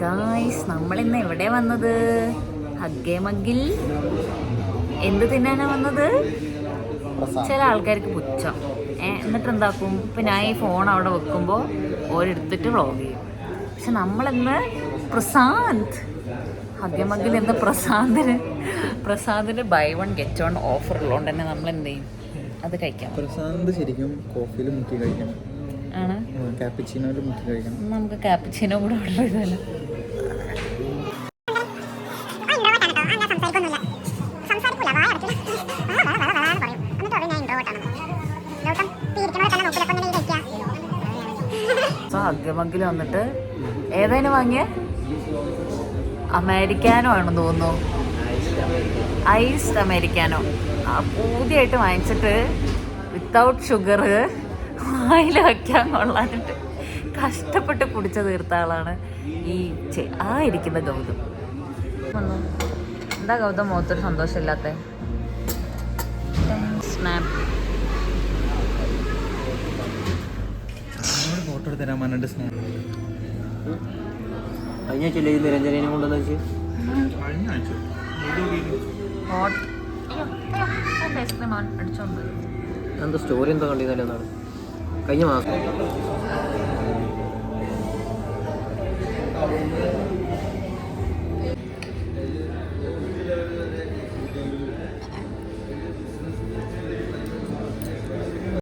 Guys, നമ്മളിന്ന് എവിടെ വന്നത്? ഹഗ്ഗേ മഗ്ഗിൽ എന്ത് തിന്നാനാ വന്നത്? ചില ആൾക്കാർക്ക് പുച്ഛം. എന്നിട്ട് എന്താക്കും? ഇപ്പം ഞാൻ ഈ ഫോൺ അവിടെ വെക്കുമ്പോൾ ഓരെടുത്തിട്ട് വ്ളോഗ് ചെയ്യും. പക്ഷെ നമ്മളിന്ന് ഹഗ്ഗേ മഗ്ഗിൽ എന്താ പ്രസാദിന് buy one get one offer ഉള്ളതുകൊണ്ട് തന്നെ നമ്മൾ എന്ത് ചെയ്യും? അത് കഴിക്കാം. പ്രസാദ് ശരിക്കും കോഫിയിൽ മുക്കി കഴിക്കണം. ആണ് കാപ്പിച്ചിനോയിൽ മുക്കി കഴിക്കണം. നമുക്ക് കാപ്പിച്ചിനോ കൂടെ ഓർഡർ ചെയ്താലോ? ഹഗ്ഗേ മഗ്ഗിൽ വന്നിട്ട് ഏതായാലും വാങ്ങിയ അമേരിക്കാനോ ആണെന്ന് തോന്നുന്നു. ഐസ്ഡ് അമേരിക്കാനോ പുതിയായിട്ട് വാങ്ങിച്ചിട്ട് വിത്തൗട്ട് ഷുഗർ വായിൽ വയ്ക്കാൻ കൊള്ളാനിട്ട് കഷ്ടപ്പെട്ട് കുടിച്ചു തീർത്ത ആളാണ് ഈ ഇരിക്കുന്ന ഗൗതം. എന്താ ഗൗതം മുഖത്തൊരു സന്തോഷമില്ലാത്ത? സ്നാപ്പ് ഫോട്ടോ എടുത്തരാൻ പറഞ്ഞിട്ട് നിരഞ്ജനേനെ കൊണ്ടുവന്ന് വെച്ച് അടിച്ചോണ്ട് എന്താ സ്റ്റോറി എന്തോ കണ്ടിരുന്നല്ലോ എന്നാണ് കഴിഞ്ഞ മാസം.